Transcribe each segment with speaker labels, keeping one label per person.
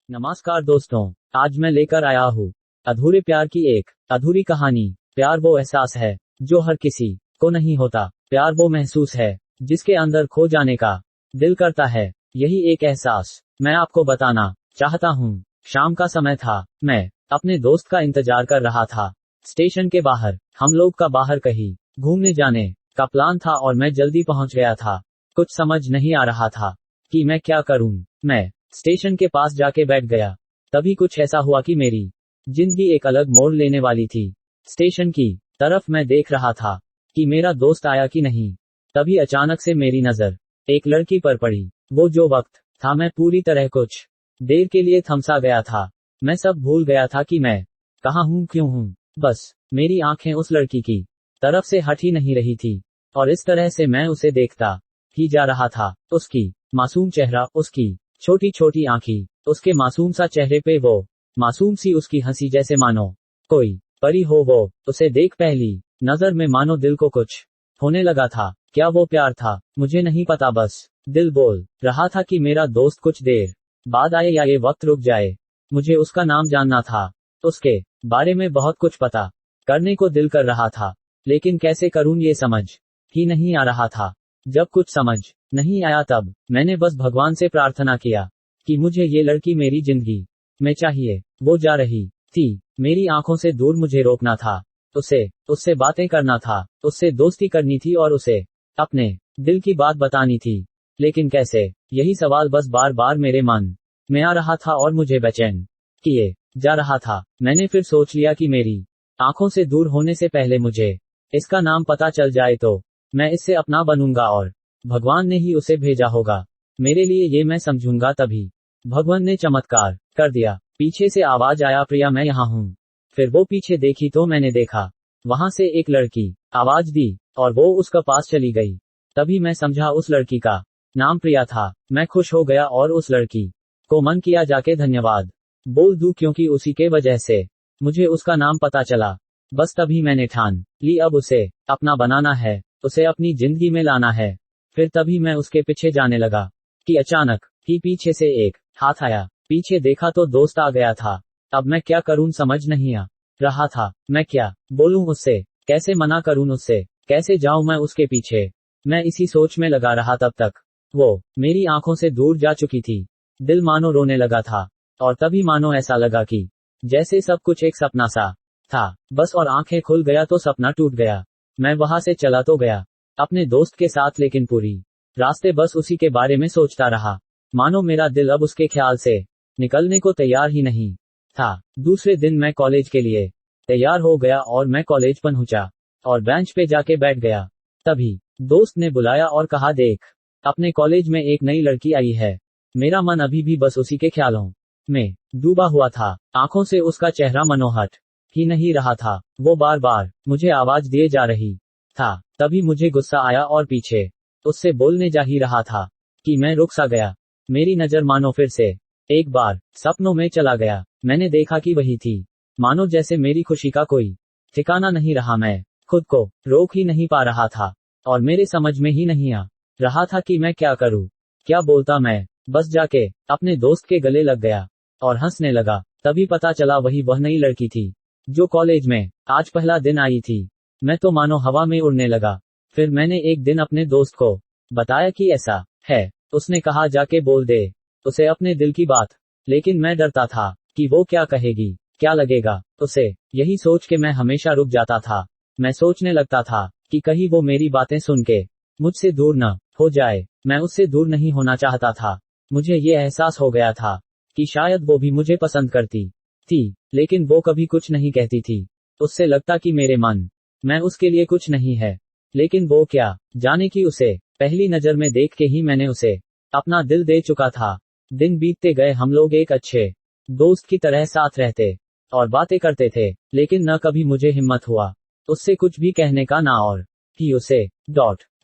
Speaker 1: नमस्कार दोस्तों, आज मैं लेकर आया हूँ अधूरे प्यार की एक अधूरी कहानी। प्यार वो एहसास है जो हर किसी को नहीं होता। प्यार वो महसूस है जिसके अंदर खो जाने का दिल करता है। यही एक एहसास मैं आपको बताना चाहता हूँ। शाम का समय था, मैं अपने दोस्त का इंतजार कर रहा था। स्टेशन के बाहर हम लोग का बाहर कहीं घूमने जाने का प्लान था और मैं जल्दी पहुंच गया था। कुछ समझ नहीं आ रहा था कि मैं क्या करूं। मैं स्टेशन के पास जाके बैठ गया। तभी कुछ ऐसा हुआ कि मेरी जिंदगी एक अलग मोड़ लेने वाली थी। स्टेशन की तरफ मैं देख रहा था कि मेरा दोस्त आया कि नहीं। तभी अचानक से मेरी नजर एक लड़की पर पड़ी। वो जो वक्त था, मैं पूरी तरह कुछ देर के लिए थमसा गया था। मैं सब भूल गया था कि मैं कहाँ हूँ, क्यों हूँ। बस मेरी आंखें उस लड़की की तरफ से हट ही नहीं रही थी और इस तरह से मैं उसे देखता ही जा रहा था। उसकी मासूम चेहरा, उसकी छोटी छोटी आंखें, उसके मासूम सा चेहरे पे वो मासूम सी उसकी हंसी, जैसे मानो कोई परी हो वो। उसे देख पहली नजर में मानो दिल को कुछ होने लगा था। क्या वो प्यार था? मुझे नहीं पता, बस दिल बोल रहा था कि मेरा दोस्त कुछ देर बाद आए या ये वक्त रुक जाए। मुझे उसका नाम जानना था, उसके बारे में बहुत कुछ पता करने को दिल कर रहा था, लेकिन कैसे करूं ये समझ ही नहीं आ रहा था। जब कुछ समझ नहीं आया तब मैंने बस भगवान से प्रार्थना किया कि मुझे ये लड़की मेरी जिंदगी में चाहिए। वो जा रही थी मेरी आंखों से दूर, मुझे रोकना था। उससे बातें करना था, उससे दोस्ती करनी थी और उसे अपने दिल की बात बतानी थी। लेकिन कैसे, यही सवाल बस बार बार मेरे मन में आ रहा था और मुझे बेचैन किए जा रहा था। मैंने फिर सोच लिया कि मेरी आंखों से दूर होने से पहले मुझे इसका नाम पता चल जाए तो मैं इससे अपना बनूंगा और भगवान ने ही उसे भेजा होगा मेरे लिए, ये मैं समझूंगा। तभी भगवान ने चमत्कार कर दिया। पीछे से आवाज आया, प्रिया मैं यहाँ हूँ। फिर वो पीछे देखी तो मैंने देखा वहां से एक लड़की आवाज दी और वो उसका पास चली गई। तभी मैं समझा उस लड़की का नाम प्रिया था। मैं खुश हो गया और उस लड़की को मन किया जाके धन्यवाद बोल दूं, क्योंकि उसी के वजह से मुझे उसका नाम पता चला। बस तभी मैंने ठान ली अब उसे अपना बनाना है, उसे अपनी जिंदगी में लाना है। फिर तभी मैं उसके पीछे जाने लगा कि अचानक ही पीछे से एक हाथ आया। पीछे देखा तो दोस्त आ गया था। अब मैं क्या करूं समझ नहीं आ रहा था। मैं क्या बोलूं उससे, कैसे मना करूं उससे, कैसे जाऊं मैं उसके पीछे। मैं इसी सोच में लगा रहा तब तक वो मेरी आंखों से दूर जा चुकी थी। दिल मानो रोने लगा था और तभी मानो ऐसा लगा कि जैसे सब कुछ एक सपना सा था बस, और आंखें खुल गया तो सपना टूट गया। मैं वहां से चला तो गया अपने दोस्त के साथ, लेकिन पूरी रास्ते बस उसी के बारे में सोचता रहा। मानो मेरा दिल अब उसके ख्याल से निकलने को तैयार ही नहीं था। दूसरे दिन मैं कॉलेज के लिए तैयार हो गया और मैं कॉलेज पहुंचा और बेंच पे जाके बैठ गया। तभी दोस्त ने बुलाया और कहा, देख अपने कॉलेज में एक नई लड़की आई है। मेरा मन अभी भी बस उसी के ख्यालों में डूबा हुआ था। आंखों से उसका चेहरा मनोहट ही नहीं रहा था। वो बार बार मुझे आवाज दिए जा रही था। तभी मुझे गुस्सा आया और पीछे उससे बोलने जा ही रहा था कि मैं रुक सा गया। मेरी नजर मानो फिर से एक बार सपनों में चला गया। मैंने देखा कि वही थी। मानो जैसे मेरी खुशी का कोई ठिकाना नहीं रहा। मैं खुद को रोक ही नहीं पा रहा था और मेरे समझ में ही नहीं आ रहा था कि मैं क्या करूं, क्या बोलता। मैं बस जाके अपने दोस्त के गले लग गया और हंसने लगा। तभी पता चला वही वह नई लड़की थी जो कॉलेज में आज पहला दिन आई थी। मैं तो मानो हवा में उड़ने लगा। फिर मैंने एक दिन अपने दोस्त को बताया कि ऐसा है। उसने कहा, जाके बोल दे उसे अपने दिल की बात। लेकिन मैं डरता था कि वो क्या कहेगी, क्या लगेगा उसे। यही सोच के मैं हमेशा रुक जाता था। मैं सोचने लगता था कि कहीं वो मेरी बातें सुन के मुझसे दूर न हो जाए। मैं उससे दूर नहीं होना चाहता था। मुझे ये एहसास हो गया था कि शायद वो भी मुझे पसंद करती थी, लेकिन वो कभी कुछ नहीं कहती थी। उससे लगता कि मेरे मन मैं उसके लिए कुछ नहीं है। लेकिन वो क्या जाने कि उसे पहली नजर में देख के ही मैंने उसे अपना दिल दे चुका था। दिन बीतते गए, हम लोग एक अच्छे दोस्त की तरह साथ रहते और बातें करते थे, लेकिन न कभी मुझे हिम्मत हुआ उससे कुछ भी कहने का, ना और ही उसे।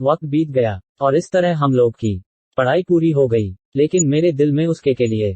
Speaker 1: वक्त बीत गया और इस तरह हम लोग की पढ़ाई पूरी हो गई, लेकिन मेरे दिल में उसके के लिए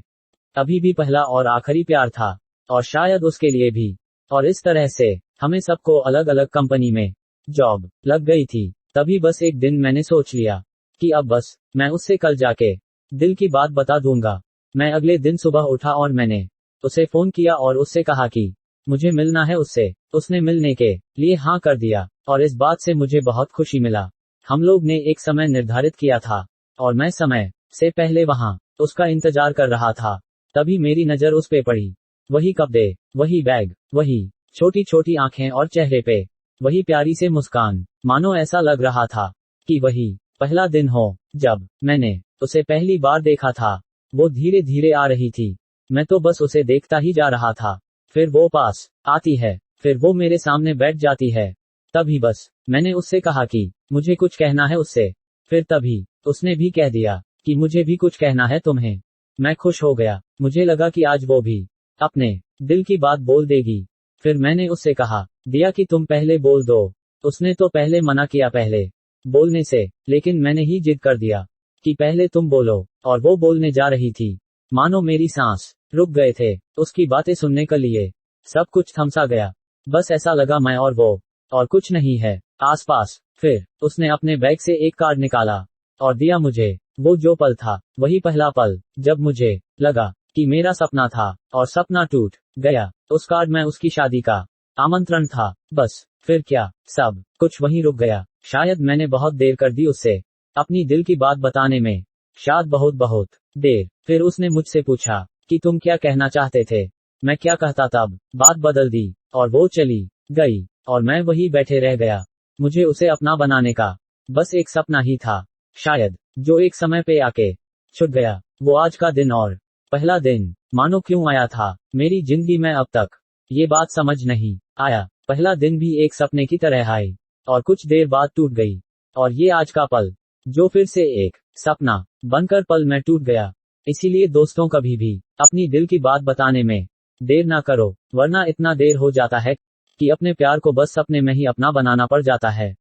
Speaker 1: अभी भी पहला और आखिरी प्यार था, और शायद उसके लिए भी। और इस तरह से हमें सबको अलग अलग कंपनी में जॉब लग गई थी। तभी बस एक दिन मैंने सोच लिया कि अब बस मैं उससे कल जाके दिल की बात बता दूंगा। मैं अगले दिन सुबह उठा और मैंने उसे फोन किया और उससे कहा कि मुझे मिलना है उससे। उसने मिलने के लिए हाँ कर दिया और इस बात से मुझे बहुत खुशी मिला। हम लोग ने एक समय निर्धारित किया था और मैं समय से पहले वहां उसका इंतजार कर रहा था। तभी मेरी नजर उस पे पड़ी। वही कपड़े, वही बैग, वही छोटी छोटी आंखें और चेहरे पे वही प्यारी से मुस्कान। मानो ऐसा लग रहा था कि वही पहला दिन हो जब मैंने उसे पहली बार देखा था। वो धीरे धीरे आ रही थी। मैं तो बस उसे देखता ही जा रहा था। फिर वो पास आती है, फिर वो मेरे सामने बैठ जाती है। तभी बस मैंने उससे कहा कि मुझे कुछ कहना है उससे। फिर तभी उसने भी कह दिया कि मुझे भी कुछ कहना है तुम्हें। मैं खुश हो गया। मुझे लगा कि आज वो भी अपने दिल की बात बोल देगी। फिर मैंने उससे कहा दिया कि तुम पहले बोल दो। उसने तो पहले मना किया पहले बोलने से, लेकिन मैंने ही जिद कर दिया कि पहले तुम बोलो। और वो बोलने जा रही थी। मानो मेरी सांस रुक गए थे उसकी बातें सुनने के लिए। सब कुछ थमसा गया। बस ऐसा लगा मैं और वो और कुछ नहीं है आसपास। फिर उसने अपने बैग से एक कार्ड निकाला और दिया मुझे। वो जो पल था वही पहला पल जब मुझे लगा कि मेरा सपना था और सपना टूट गया। उस कार्ड में उसकी शादी का आमंत्रण था। बस फिर क्या, सब कुछ वहीं रुक गया। शायद मैंने बहुत देर कर दी उससे अपनी दिल की बात बताने में। शायद बहुत बहुत देर। फिर उसने मुझसे पूछा कि तुम क्या कहना चाहते थे। मैं क्या कहता तब बात बदल दी और वो चली गई और मैं वही बैठे रह गया। मुझे उसे अपना बनाने का बस एक सपना ही था शायद, जो एक समय पे आके छूट गया। वो आज का दिन और पहला दिन मानो क्यों आया था मेरी जिंदगी में अब तक ये बात समझ नहीं आया। पहला दिन भी एक सपने की तरह आई और कुछ देर बाद टूट गई। और ये आज का पल जो फिर से एक सपना बनकर पल में टूट गया। इसीलिए दोस्तों कभी भी अपनी दिल की बात बताने में देर ना करो, वरना इतना देर हो जाता है कि अपने प्यार को बस सपने में ही अपना बनाना पड़ जाता है।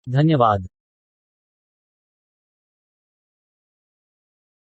Speaker 1: धन्यवाद।